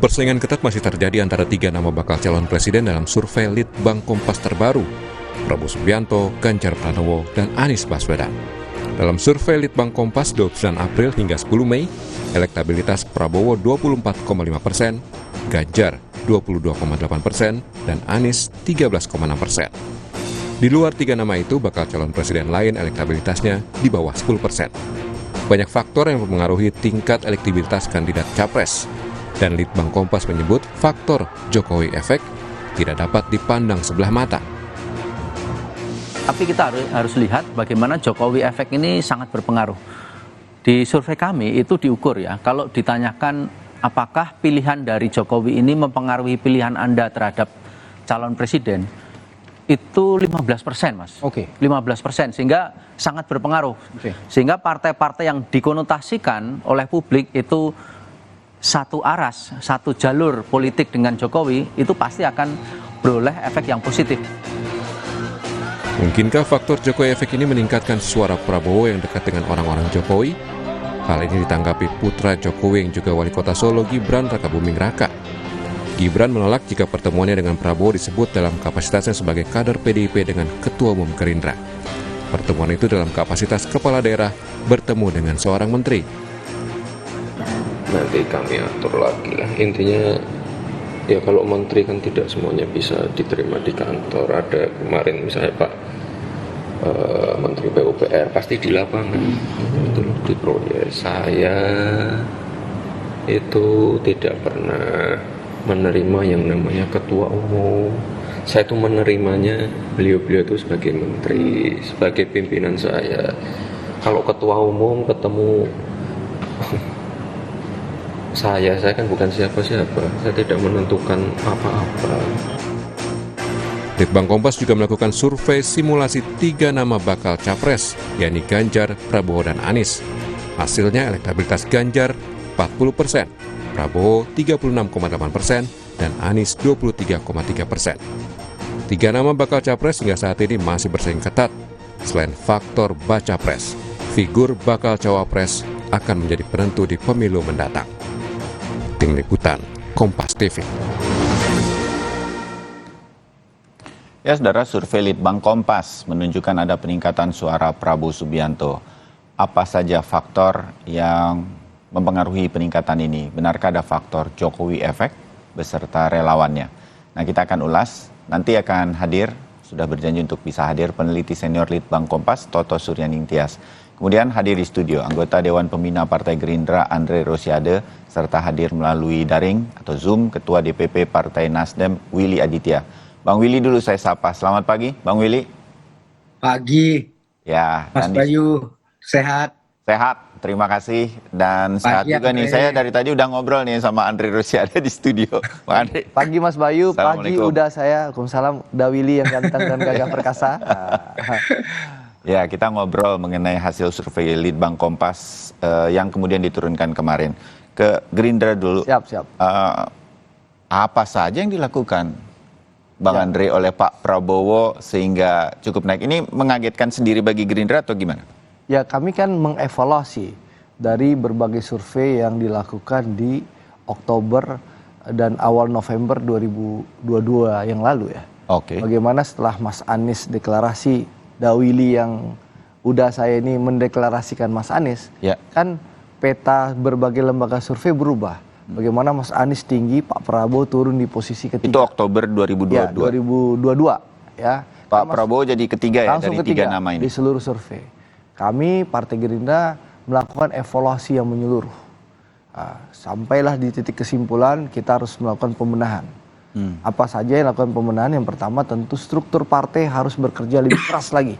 Persaingan ketat masih terjadi antara tiga nama bakal calon presiden dalam survei Litbang Kompas terbaru, Prabowo Subianto, Ganjar Pranowo, dan Anies Baswedan. Dalam survei Litbang Kompas 29 April hingga 10 Mei, elektabilitas Prabowo 24,5%, Ganjar 22,8%, dan Anies 13,6%. Di luar tiga nama itu, bakal calon presiden lain elektabilitasnya di bawah 10%. Banyak faktor yang mempengaruhi tingkat elektabilitas kandidat capres, dan Litbang Kompas menyebut faktor Jokowi efek tidak dapat dipandang sebelah mata. Tapi kita harus lihat bagaimana Jokowi efek ini sangat berpengaruh. Di survei kami itu diukur ya, kalau ditanyakan apakah pilihan dari Jokowi ini mempengaruhi pilihan Anda terhadap calon presiden, itu 15%, Mas. Oke. 15%, sehingga sangat berpengaruh. Sehingga partai-partai yang dikonotasikan oleh publik itu satu aras, satu jalur politik dengan Jokowi, itu pasti akan beroleh efek yang positif. Mungkinkah faktor Jokowi efek ini meningkatkan suara Prabowo yang dekat dengan orang-orang Jokowi? Hal ini ditanggapi putra Jokowi yang juga wali kota Solo, Gibran Rakabuming Raka. Gibran menolak jika pertemuannya dengan Prabowo disebut dalam kapasitasnya sebagai kader PDIP dengan Ketua Umum Gerindra. Pertemuan itu dalam kapasitas kepala daerah bertemu dengan seorang menteri. Nanti kami atur lagi lah. Intinya ya kalau menteri kan tidak semuanya bisa diterima di kantor. Ada kemarin misalnya Pak Menteri PUPR pasti di lapangan itu di proyek. Saya itu tidak pernah menerima yang namanya ketua umum. Saya itu menerimanya beliau-beliau itu sebagai menteri, sebagai pimpinan saya. Kalau ketua umum ketemu saya kan bukan siapa-siapa, saya tidak menentukan apa-apa. Litbang Kompas juga melakukan survei simulasi tiga nama bakal capres, yakni Ganjar, Prabowo, dan Anies. Hasilnya elektabilitas Ganjar 40%, Prabowo 36,8%, dan Anies 23,3%. Tiga nama bakal capres hingga saat ini masih bersaing ketat. Selain faktor baca pres, figur bakal cawapres akan menjadi penentu di pemilu mendatang. Tim Liputan, Kompas TV. Ya, saudara, survei Litbang Kompas menunjukkan ada peningkatan suara Prabowo Subianto. Apa saja faktor yang mempengaruhi peningkatan ini? Benarkah ada faktor Jokowi efek beserta relawannya? Nah, kita akan ulas. Nanti akan hadir, sudah berjanji untuk bisa hadir peneliti senior Litbang Kompas, Toto Suryaning Tias. Kemudian hadir di studio anggota Dewan Pembina Partai Gerindra Andre Rosiade, serta hadir melalui daring atau Zoom Ketua DPP Partai Nasdem Willy Aditya. Bang Willy dulu saya sapa. Selamat pagi, Bang Willy. Pagi. Ya, Mas Bayu, sehat? Sehat, terima kasih. Dan sehat pagi, juga nih, saya dari tadi udah ngobrol nih sama Andre Rosiade di studio. Bang Andre. Pagi Mas Bayu, pagi udah saya. Waalaikumsalam, udah Willy yang ganteng dan gagah perkasa. Ya, kita ngobrol mengenai hasil survei Litbang Kompas yang kemudian diturunkan kemarin. Ke Gerindra dulu. Siap. Apa saja yang dilakukan Bang Andre oleh Pak Prabowo sehingga cukup naik? Ini mengagetkan sendiri bagi Gerindra atau gimana? Ya, kami kan mengevaluasi dari berbagai survei yang dilakukan di Oktober dan awal November 2022 yang lalu ya. Oke. Bagaimana setelah Mas Anies deklarasi, Dawili yang udah saya ini mendeklarasikan Mas Anies, kan peta berbagai lembaga survei berubah. Bagaimana Mas Anies tinggi, Pak Prabowo turun di posisi ketiga. Itu Oktober 2022? Ya, 2022. Ya. Pak Prabowo jadi ketiga ya dari tiga nama ini? Di seluruh survei. Kami Partai Gerindra melakukan evaluasi yang menyeluruh. Sampailah di titik kesimpulan kita harus melakukan pembenahan. Apa saja yang lakukan pembenahan? Yang pertama tentu struktur partai harus bekerja lebih keras lagi.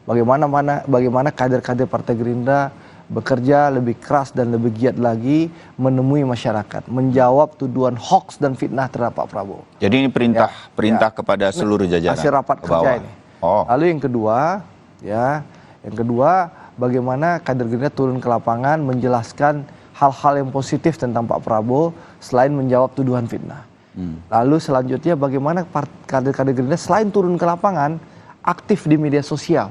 Bagaimana kader-kader Partai Gerindra bekerja lebih keras dan lebih giat lagi menemui masyarakat, menjawab tuduhan hoax dan fitnah terhadap Pak Prabowo. Jadi ini perintah kepada seluruh jajaran. Hasil rapat kerja ini. Lalu yang kedua, bagaimana kader Gerindra turun ke lapangan menjelaskan hal-hal yang positif tentang Pak Prabowo selain menjawab tuduhan fitnah. Lalu selanjutnya bagaimana kader-kader Gerindra selain turun ke lapangan aktif di media sosial.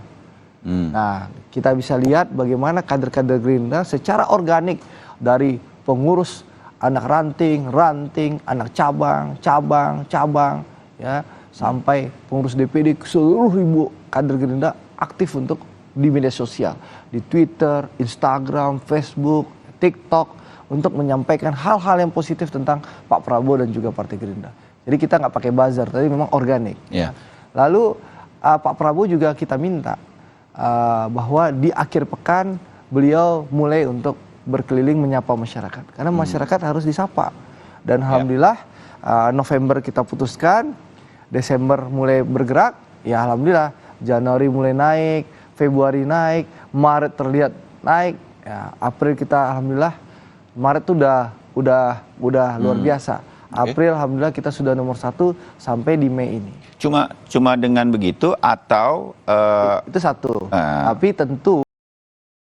Nah, kita bisa lihat bagaimana kader-kader Gerindra secara organik dari pengurus anak ranting, anak cabang, ya, sampai pengurus DPD seluruh ribu kader Gerindra aktif untuk di media sosial, di Twitter, Instagram, Facebook, TikTok, untuk menyampaikan hal-hal yang positif tentang Pak Prabowo dan juga Partai Gerindra. Jadi kita nggak pakai buzzer, tapi memang organik. Yeah. Lalu Pak Prabowo juga kita minta bahwa di akhir pekan beliau mulai untuk berkeliling menyapa masyarakat, karena masyarakat harus disapa. Dan alhamdulillah November kita putuskan, Desember mulai bergerak, ya alhamdulillah Januari mulai naik, Februari naik, Maret terlihat naik, ya April kita alhamdulillah, Maret tuh udah luar biasa. April alhamdulillah kita sudah nomor 1 sampai di Mei ini. Cuma dengan begitu atau itu satu. Tapi tentu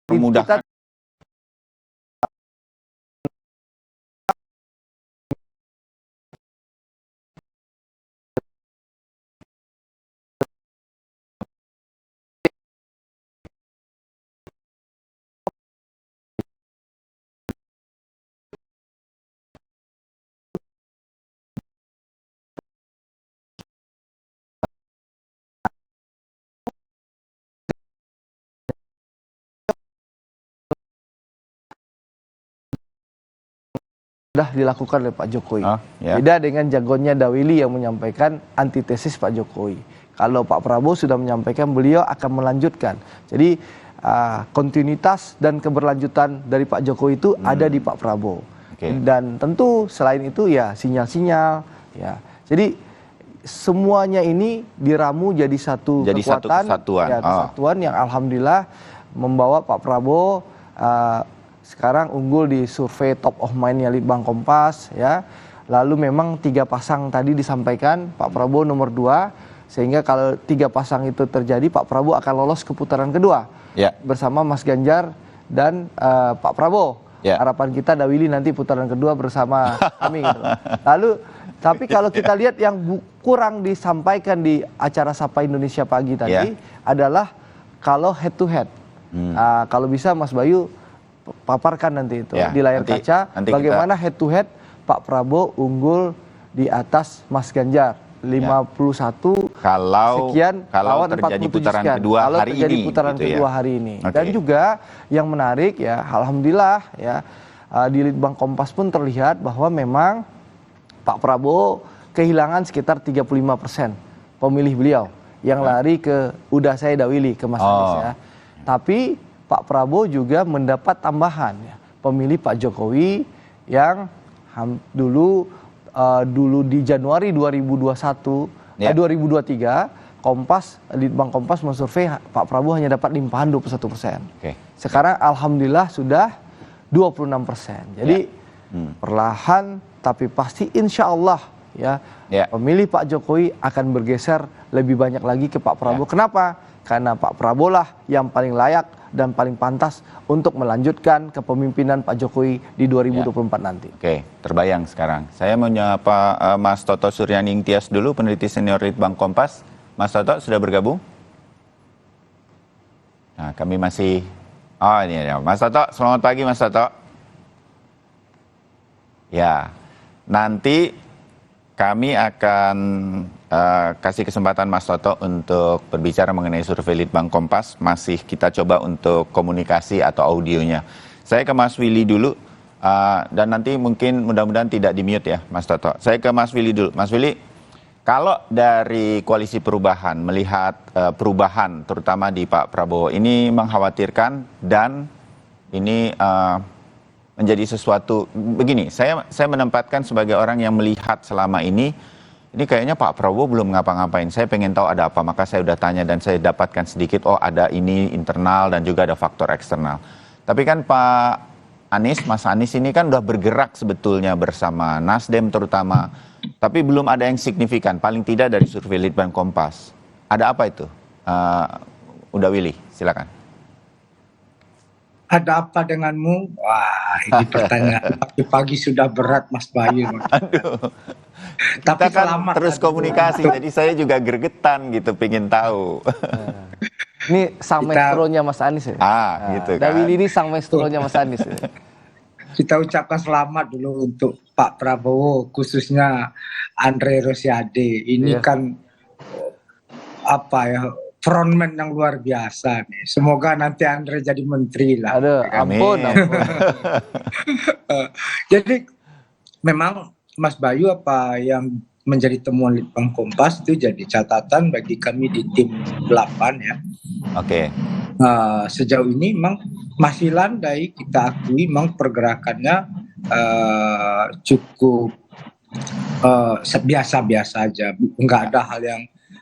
memudahkan. sudah dilakukan oleh Pak Jokowi. Ya. Beda dengan jagoannya Dawili yang menyampaikan antitesis Pak Jokowi. Kalau Pak Prabowo sudah menyampaikan beliau akan melanjutkan. Jadi kontinuitas dan keberlanjutan dari Pak Jokowi itu ada di Pak Prabowo. Dan tentu selain itu ya sinyal-sinyal. Ya. Jadi semuanya ini diramu jadi satu kekuatan, kesatuan yang alhamdulillah membawa Pak Prabowo sekarang unggul di survei top of mind-nya Litbang Kompas, ya. Lalu memang 3 pasang tadi disampaikan, Pak Prabowo nomor 2, sehingga kalau 3 pasang itu terjadi, Pak Prabowo akan lolos ke putaran kedua bersama Mas Ganjar dan Pak Prabowo. Harapan kita Dawili nanti putaran kedua bersama kami. Gitu. Lalu, tapi kalau kita lihat yang kurang disampaikan di acara Sapa Indonesia pagi tadi adalah kalau head to head. Kalau bisa Mas Bayu paparkan nanti itu di layar kaca bagaimana head to head Pak Prabowo unggul di atas Mas Ganjar 51 sekian kalau lawan terjadi 47 putaran sekian. kedua Kalau hari terjadi ini putaran gitu kedua hari ini. Dan juga yang menarik ya alhamdulillah ya di Litbang Kompas pun terlihat bahwa memang Pak Prabowo kehilangan sekitar 35% pemilih beliau yang lari ke udah saya Dawili ke Mas Anies ya. Tapi Pak Prabowo juga mendapat tambahan ya, pemilih Pak Jokowi yang dulu di Januari 2021 2023 Litbang Kompas mensurvei Pak Prabowo hanya dapat limpahan 21%. Sekarang alhamdulillah sudah 26%. Jadi perlahan tapi pasti insya Allah ya pemilih Pak Jokowi akan bergeser lebih banyak lagi ke Pak Prabowo. Kenapa? Karena Pak Prabowo lah yang paling layak dan paling pantas untuk melanjutkan kepemimpinan Pak Jokowi di 2024 nanti. Oke, terbayang sekarang. Saya mau menyapa Mas Toto Suryaning Tias dulu, peneliti senior Litbang Kompas. Mas Toto sudah bergabung? Nah, kami masih... Oh, ini ya. Mas Toto, selamat pagi Mas Toto. Ya, nanti kami akan kasih kesempatan Mas Toto untuk berbicara mengenai survei Litbang Kompas. Masih kita coba untuk komunikasi atau audionya. Saya ke Mas Willy dulu, dan nanti mungkin mudah-mudahan tidak di-mute ya Mas Toto. Saya ke Mas Willy dulu. Mas Willy, kalau dari Koalisi Perubahan melihat perubahan terutama di Pak Prabowo ini mengkhawatirkan dan ini menjadi sesuatu begini, saya menempatkan sebagai orang yang melihat selama ini kayaknya Pak Prabowo belum ngapa-ngapain. Saya pengen tahu ada apa, maka saya udah tanya dan saya dapatkan sedikit, oh ada ini internal dan juga ada faktor eksternal. Tapi kan Pak Anies, Mas Anies ini kan udah bergerak sebetulnya bersama Nasdem terutama, tapi belum ada yang signifikan, paling tidak dari survei Litbang Kompas. Ada apa itu? Udah Willy, silakan. Ada apa denganmu? Wah, ini pertanyaan pagi-pagi sudah berat Mas Bayu. Aduh. Tapi kita kan terus komunikasi, jadi saya juga gregetan gitu, pengen tahu. Ini sang maestronya Mas Anies ya? Gitu kan. Dawili ini sang maestronya Mas Anies ya? kita ucapkan selamat dulu untuk Pak Prabowo, khususnya Andre Rosiade. Ini kan apa ya, frontman yang luar biasa nih. Semoga nanti Andre jadi menteri lah. Aduh, ampun. Jadi memang Mas Bayu, apa yang menjadi temuan Litbang Kompas itu jadi catatan bagi kami di tim 8 ya. Oke. Sejauh ini memang masih landai, kita akui memang pergerakannya cukup biasa-biasa aja.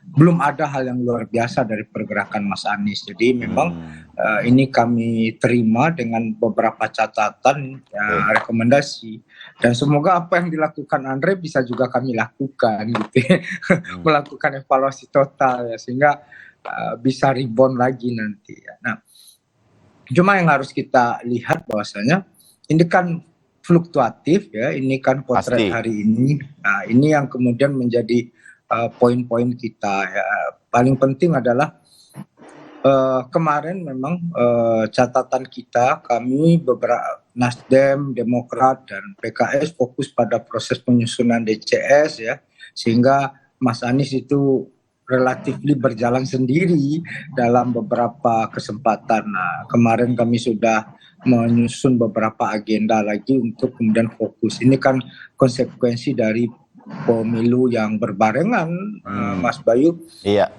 Belum ada hal yang luar biasa dari pergerakan Mas Anies. Jadi memang ini kami terima dengan beberapa catatan, rekomendasi, dan semoga apa yang dilakukan Andre bisa juga kami lakukan gitu ya. Melakukan evaluasi total ya, sehingga bisa rebound lagi nanti ya. Nah, cuma yang harus kita lihat bahwasanya ini kan fluktuatif ya, ini kan potret hari ini. Nah, ini yang kemudian menjadi poin-poin kita ya. Paling penting adalah kemarin memang catatan kita, kami beberapa Nasdem, Demokrat, dan PKS fokus pada proses penyusunan DCS ya, sehingga Mas Anies itu relatif berjalan sendiri dalam beberapa kesempatan. Nah, kemarin kami sudah menyusun beberapa agenda lagi untuk kemudian fokus. Ini kan konsekuensi dari pemilu yang berbarengan, Mas Bayu. Iya.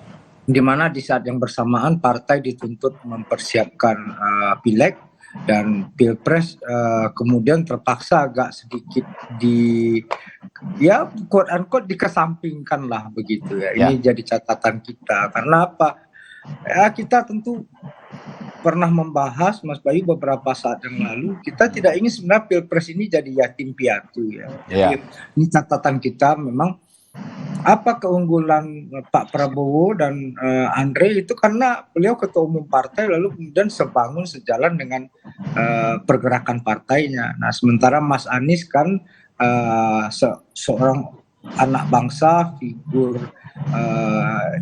Di mana di saat yang bersamaan partai dituntut mempersiapkan pileg dan pilpres, kemudian terpaksa agak sedikit quote unquote dikesampingkan lah begitu ya. Ini jadi catatan kita. Karena apa? Ya, kita tentu pernah membahas, Mas Bayu, beberapa saat yang lalu, kita tidak ingin sebenarnya pilpres ini jadi yatim piatu ya. Jadi ini catatan kita memang. Apa keunggulan Pak Prabowo dan Andre itu karena beliau ketua umum partai, lalu kemudian sejalan dengan pergerakan partainya. Nah, sementara Mas Anies kan seorang anak bangsa, figur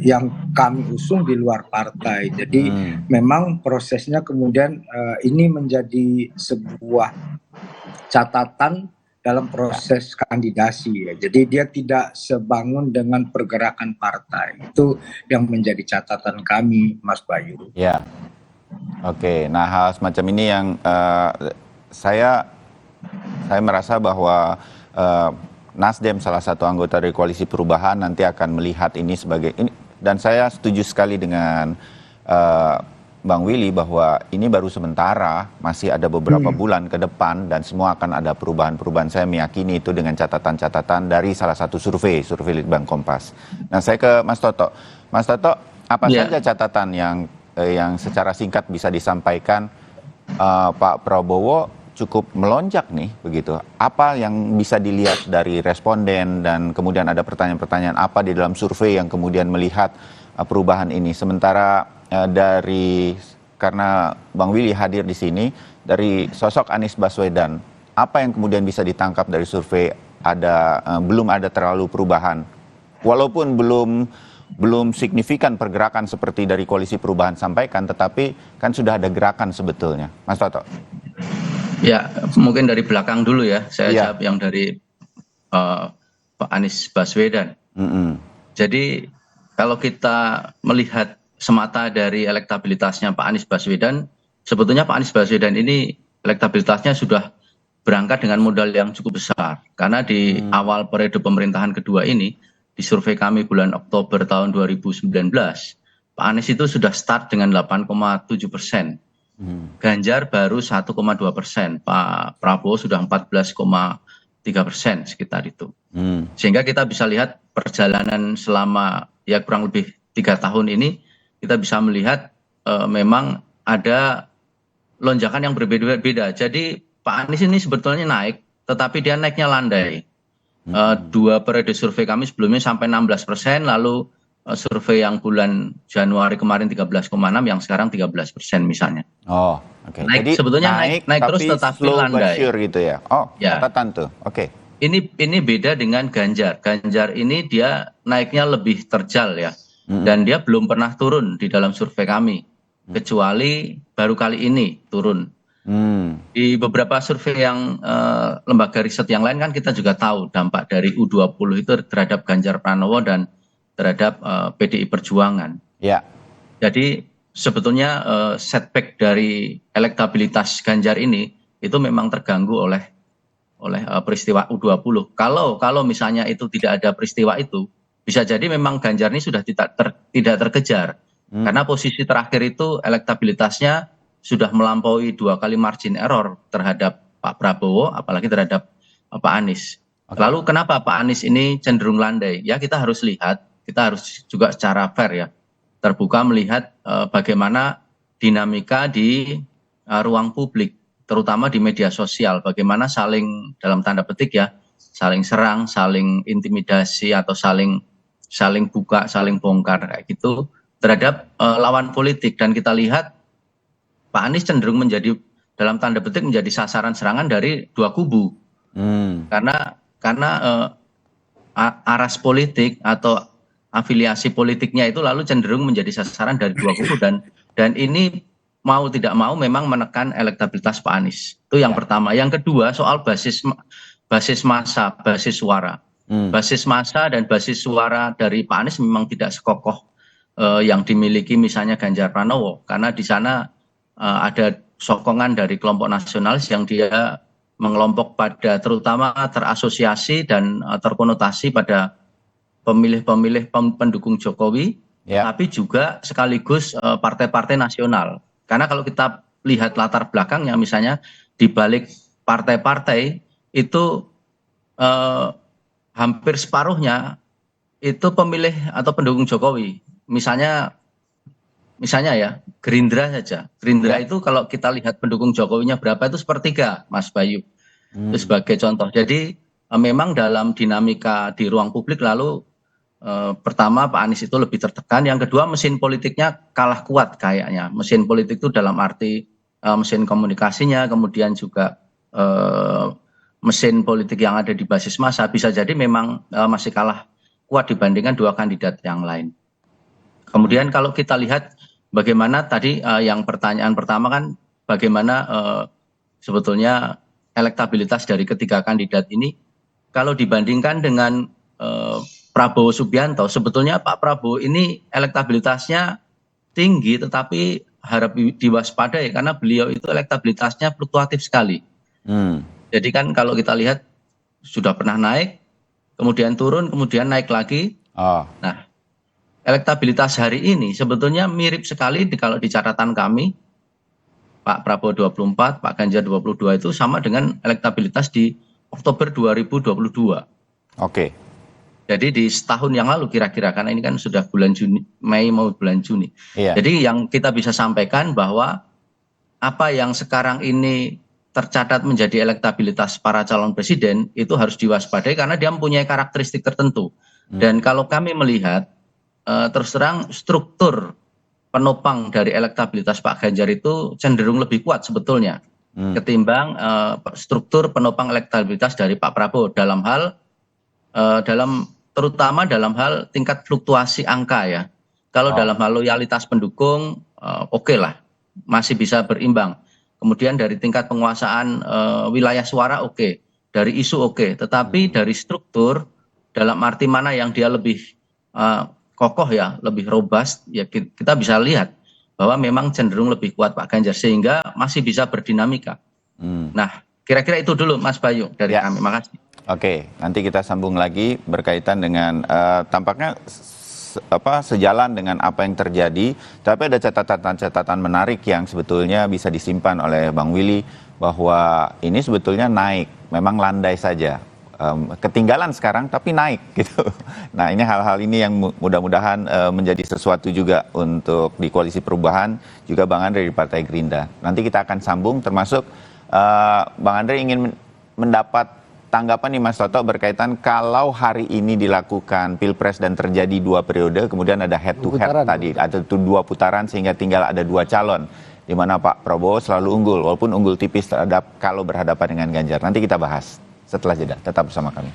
yang kami usung di luar partai. Jadi memang prosesnya kemudian ini menjadi sebuah catatan dalam proses kandidasi ya. Jadi dia tidak sebangun dengan pergerakan partai. Itu yang menjadi catatan kami, Mas Bayu. Ya. Oke, nah hal semacam ini yang saya merasa bahwa Nasdem, salah satu anggota dari Koalisi Perubahan, nanti akan melihat ini sebagai ini, dan saya setuju sekali dengan Bang Willy bahwa ini baru sementara, masih ada beberapa bulan ke depan dan semua akan ada perubahan-perubahan. Saya meyakini itu dengan catatan-catatan dari salah satu survei Litbang Kompas. Nah, saya ke Mas Toto. Mas Toto, apa saja catatan yang secara singkat bisa disampaikan? Pak Prabowo cukup melonjak nih, begitu. Apa yang bisa dilihat dari responden, dan kemudian ada pertanyaan-pertanyaan apa di dalam survei yang kemudian melihat perubahan ini? Sementara karena Bang Willy hadir di sini, dari sosok Anies Baswedan, apa yang kemudian bisa ditangkap dari survei? Belum ada terlalu perubahan, walaupun belum signifikan pergerakan seperti dari Koalisi Perubahan sampaikan, tetapi kan sudah ada gerakan sebetulnya, Mas Toto. Ya, mungkin dari belakang dulu ya, saya jawab yang dari Pak Anies Baswedan. Jadi kalau kita melihat semata dari elektabilitasnya Pak Anies Baswedan, sebetulnya Pak Anies Baswedan ini elektabilitasnya sudah berangkat dengan modal yang cukup besar. Karena di awal periode pemerintahan kedua ini, di survei kami bulan Oktober tahun 2019, Pak Anies itu sudah start dengan 8,7%. Ganjar baru 1,2%, Pak Prabowo sudah 14,3% sekitar itu. Sehingga kita bisa lihat perjalanan selama ya kurang lebih 3 tahun ini, kita bisa melihat memang ada lonjakan yang berbeda-beda. Jadi Pak Anies ini sebetulnya naik, tetapi dia naiknya landai. 2 periode survei kami sebelumnya sampai 16%, lalu survei yang bulan Januari kemarin 13,6, yang sekarang 13% misalnya. Oh, oke. Naik, jadi sebetulnya naik terus tetapi landai. Gitu ya. Oh, catatan tuh. Oke. Ini beda dengan Ganjar. Ganjar ini dia naiknya lebih terjal ya. Dan dia belum pernah turun di dalam survei kami, kecuali baru kali ini turun. Di beberapa survei yang lembaga riset yang lain kan kita juga tahu dampak dari U20 itu terhadap Ganjar Pranowo dan terhadap PDI Perjuangan. Ya. Jadi sebetulnya setback dari elektabilitas Ganjar ini itu memang terganggu oleh peristiwa U20. Kalau misalnya itu tidak ada peristiwa itu, bisa jadi memang Ganjar ini sudah tidak terkejar. Karena posisi terakhir itu elektabilitasnya sudah melampaui 2 kali margin error terhadap Pak Prabowo, apalagi terhadap Pak Anies. Lalu kenapa Pak Anies ini cenderung landai? Ya kita harus lihat, kita harus juga secara fair ya, terbuka melihat bagaimana dinamika di ruang publik, terutama di media sosial, bagaimana saling dalam tanda petik ya, saling serang, saling intimidasi atau saling buka, saling bongkar kayak gitu terhadap lawan politik. Dan kita lihat Pak Anies cenderung menjadi dalam tanda petik menjadi sasaran serangan dari dua kubu. Karena aras politik atau afiliasi politiknya itu lalu cenderung menjadi sasaran dari dua kubu dan ini mau tidak mau memang menekan elektabilitas Pak Anies. Itu yang pertama. Yang kedua soal basis massa, basis suara. Basis massa dan basis suara dari Pak Anies memang tidak sekokoh yang dimiliki misalnya Ganjar Pranowo, karena di sana ada sokongan dari kelompok nasionalis yang dia mengelompok pada terutama terasosiasi dan terkonotasi pada pemilih-pemilih pendukung Jokowi, tapi juga sekaligus partai-partai nasional. Karena kalau kita lihat latar belakangnya, misalnya di balik partai-partai itu hampir separuhnya itu pemilih atau pendukung Jokowi. Misalnya ya Gerindra saja. Gerindra itu kalau kita lihat pendukung Jokowinya berapa itu sepertiga, Mas Bayu. Itu sebagai contoh. Jadi memang dalam dinamika di ruang publik lalu pertama Pak Anies itu lebih tertekan. Yang kedua mesin politiknya kalah kuat kayaknya. Mesin politik itu dalam arti mesin komunikasinya, kemudian juga mesin politik yang ada di basis massa bisa jadi memang masih kalah kuat dibandingkan dua kandidat yang lain. Kemudian kalau kita lihat bagaimana tadi yang pertanyaan pertama kan bagaimana sebetulnya elektabilitas dari ketiga kandidat ini kalau dibandingkan dengan Prabowo Subianto, sebetulnya Pak Prabowo ini elektabilitasnya tinggi tetapi harap diwaspadai karena beliau itu elektabilitasnya fluktuatif sekali. Jadi kan kalau kita lihat sudah pernah naik, kemudian turun, kemudian naik lagi. Nah, elektabilitas hari ini sebetulnya mirip sekali kalau di catatan kami, Pak Prabowo 24, Pak Ganjar 22 itu sama dengan elektabilitas di Oktober 2022. Oke. Jadi di setahun yang lalu kira-kira, karena ini kan sudah bulan Juni, Mei mau bulan Juni. Jadi yang kita bisa sampaikan bahwa apa yang sekarang ini tercatat menjadi elektabilitas para calon presiden itu harus diwaspadai karena dia mempunyai karakteristik tertentu. Dan kalau kami melihat terus terang struktur penopang dari elektabilitas Pak Ganjar itu cenderung lebih kuat sebetulnya ketimbang struktur penopang elektabilitas dari Pak Prabowo dalam hal terutama dalam hal tingkat fluktuasi angka ya. Kalau dalam hal loyalitas pendukung oke lah, masih bisa berimbang. Kemudian dari tingkat penguasaan wilayah suara oke, dari isu oke, tetapi dari struktur dalam arti mana yang dia lebih kokoh ya, lebih robust ya, kita bisa lihat bahwa memang cenderung lebih kuat Pak Ganjar sehingga masih bisa berdinamika. Nah, kira-kira itu dulu Mas Bayu dari kami. Makasih. Oke, nanti kita sambung lagi berkaitan dengan tampaknya sejalan dengan apa yang terjadi, tapi ada catatan-catatan menarik yang sebetulnya bisa disimpan oleh Bang Willy bahwa ini sebetulnya naik, memang landai saja. Ketinggalan sekarang tapi naik gitu. Nah, ini hal-hal ini yang mudah-mudahan menjadi sesuatu juga untuk di Koalisi Perubahan, juga Bang Andre di Partai Gerindra. Nanti kita akan sambung, termasuk Bang Andre ingin mendapat tanggapan nih Mas Toto berkaitan kalau hari ini dilakukan Pilpres dan terjadi 2 periode, kemudian ada head to head tadi, ada 2 putaran sehingga tinggal ada 2 calon, di mana Pak Prabowo selalu unggul, walaupun unggul tipis terhadap kalau berhadapan dengan Ganjar. Nanti kita bahas setelah jeda, tetap bersama kami.